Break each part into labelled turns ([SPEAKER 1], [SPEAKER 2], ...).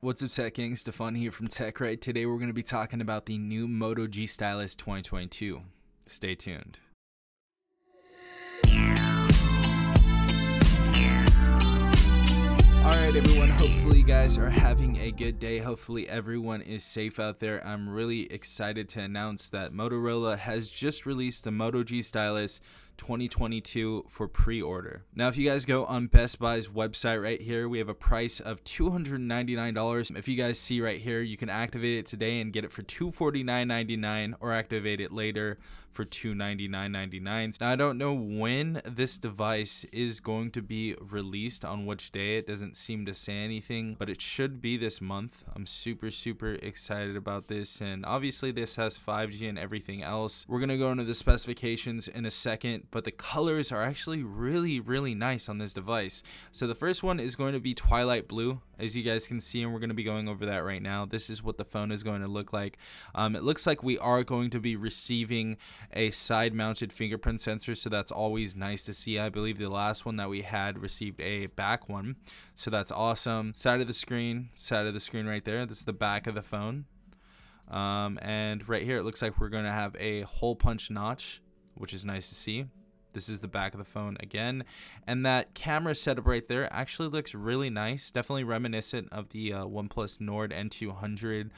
[SPEAKER 1] What's up, Tech Gang? Stefan here from TechRight. Today we're going to be talking about the new Moto G Stylus 2022. Stay tuned. Alright everyone, hopefully you guys are having a good day. Hopefully everyone is safe out there. I'm really excited to announce that Motorola has just released the Moto G Stylus 2022 for pre-order. Now if you guys go on Best Buy's website right here, we have a price of $299. If you guys see right here, you can activate it today and get it for $249.99 or activate it later for $299.99. Now I don't know when this device is going to be released, on which day. It doesn't seem to say anything, but it should be this month. I'm super excited about this, and obviously this has 5G and everything else. We're gonna go into the specifications in a second, but the colors are actually really nice on this device. So the first one is going to be Twilight Blue, as you guys can see, and we're going to be going over that right now. This is what the phone is going to look like. It looks like we are going to be receiving a side mounted fingerprint sensor, so that's always nice to see. I believe the last one that we had received a back one, so that's awesome. Side of the screen right there. This is the back of the phone, and right here it looks like we're going to have a hole punch notch, which is nice to see. This is the back of the phone again, and that camera setup right there actually looks really nice, definitely reminiscent of the OnePlus Nord N200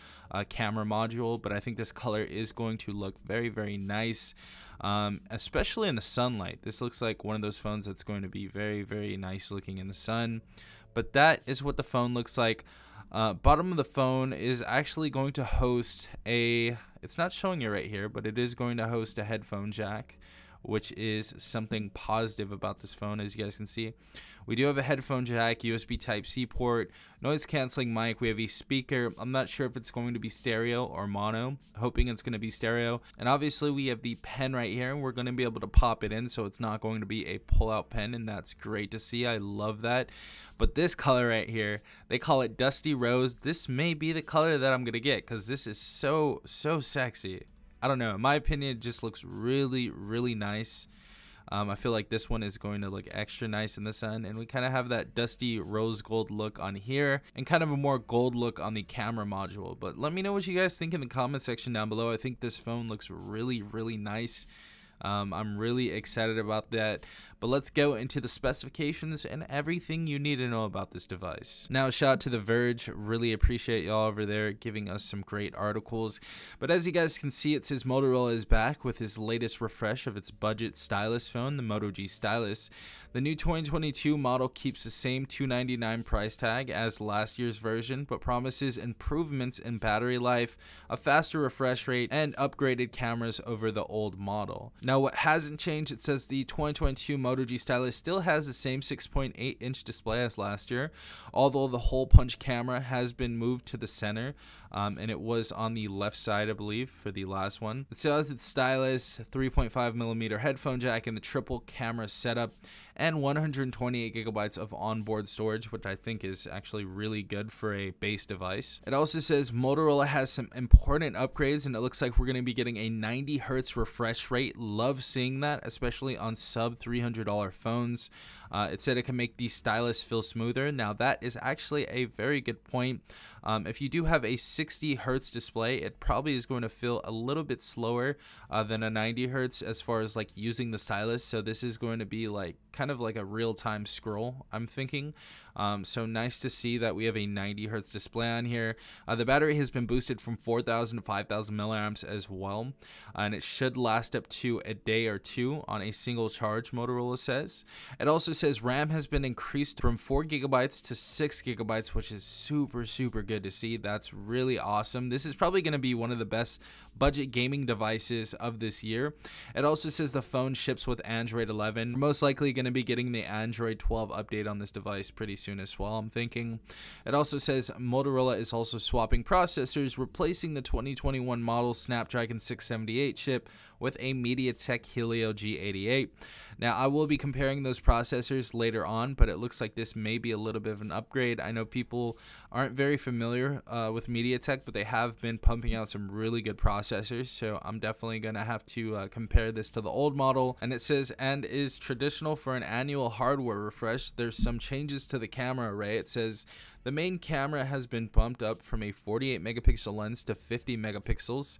[SPEAKER 1] camera module, but I think this color is going to look very nice, especially in the sunlight. This looks like one of those phones that's going to be very nice looking in the sun. But that is what the phone looks like. Bottom of the phone is actually going to host it's not showing it right here, but it is going to host a headphone jack, which is something positive about this phone. As you guys can see, we do have a headphone jack, USB Type-C port, noise canceling mic, we have a speaker. I'm not sure if it's going to be stereo or mono, hoping it's going to be stereo. And obviously we have the pen right here, and we're going to be able to pop it in, so it's not going to be a pull-out pen, and that's great to see. I love that. But this color right here, they call it Dusty Rose. This may be the color that I'm going to get, because this is so sexy. I don't know, in my opinion, it just looks really nice. I feel like this one is going to look extra nice in the sun, and we kind of have that dusty rose gold look on here and kind of a more gold look on the camera module. But let me know what you guys think in the comment section down below. I think this phone looks really nice. I'm really excited about that, but let's go into the specifications and everything you need to know about this device. Now, shout out to The Verge, really appreciate y'all over there giving us some great articles. But as you guys can see, it says Motorola is back with his latest refresh of its budget stylus phone, the Moto G Stylus. The new 2022 model keeps the same $299 price tag as last year's version, but promises improvements in battery life, a faster refresh rate, and upgraded cameras over the old model. Now, what hasn't changed, it says the 2022 Moto G Stylus still has the same 6.8-inch display as last year, although the hole punch camera has been moved to the center, and it was on the left side, I believe, for the last one. It still has its stylus, 3.5mm headphone jack, and the triple camera setup, and 128 gigabytes of onboard storage, which I think is actually really good for a base device. It also says Motorola has some important upgrades, and it looks like we're going to be getting a 90 Hz refresh rate. Love seeing that, especially on sub $300 phones. It said it can make the stylus feel smoother. Now that is actually a very good point. If you do have a 60 Hz display, it probably is going to feel a little bit slower than a 90 Hz as far as like using the stylus. So this is going to be like kind of like a real-time scroll, I'm thinking. So nice to see that we have a 90 Hz display on here. The battery has been boosted from 4,000 to 5,000 milliamps as well, and it should last up to a day or two on a single charge, Motorola says. It also says RAM has been increased from 4 gigabytes to 6 gigabytes, which is super good to see. That's really awesome. This is probably going to be one of the best budget gaming devices of this year. It also says the phone ships with Android 11. We're most likely going to be getting the Android 12 update on this device pretty soon as well, I'm thinking. It also says Motorola is also swapping processors, replacing the 2021 model Snapdragon 678 chip with a MediaTek Helio G88. Now, I will be comparing those processors later on, but it looks like this may be a little bit of an upgrade. I know people aren't very familiar with MediaTek, but they have been pumping out some really good processors, so I'm definitely going to have to compare this to the old model. And it says, and is traditional for an annual hardware refresh, there's some changes to the camera array. It says The main camera has been bumped up from a 48 megapixel lens to 50 megapixels,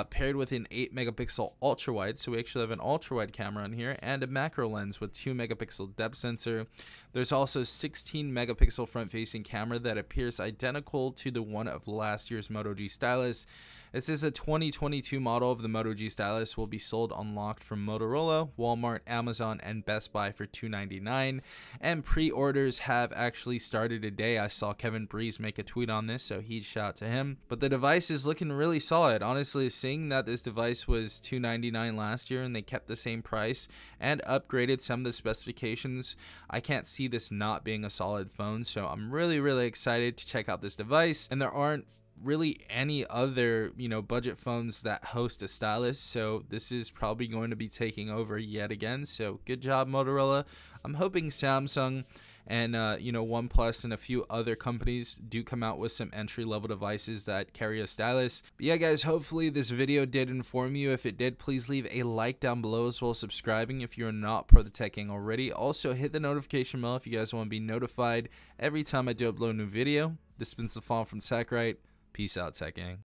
[SPEAKER 1] paired with an 8 megapixel ultra wide. So we actually have an ultra wide camera on here and a macro lens with 2 megapixel depth sensor. There's also 16 megapixel front facing camera that appears identical to the one of last year's Moto G Stylus. This is a 2022 model of the Moto G Stylus, will be sold unlocked from Motorola, Walmart, Amazon, and Best Buy for $299. And pre-orders have actually started today. I saw Kevin Breeze make a tweet on this, so huge shout out to him. But the device is looking really solid. Honestly, seeing that this device was $299 last year and they kept the same price and upgraded some of the specifications, I can't see this not being a solid phone. So I'm really excited to check out this device. And there aren't really any other budget phones that host a stylus, so this is probably going to be taking over yet again. So good job, Motorola. I'm hoping Samsung and OnePlus and a few other companies do come out with some entry-level devices that carry a stylus. But yeah guys, hopefully this video did inform you. If it did, please leave a like down below, as well as subscribing if you're not part of the Tech Gang already. Also hit the notification bell if you guys want to be notified every time I do upload a new video. This has been Safan from TechRight. Peace out, Tech Gang.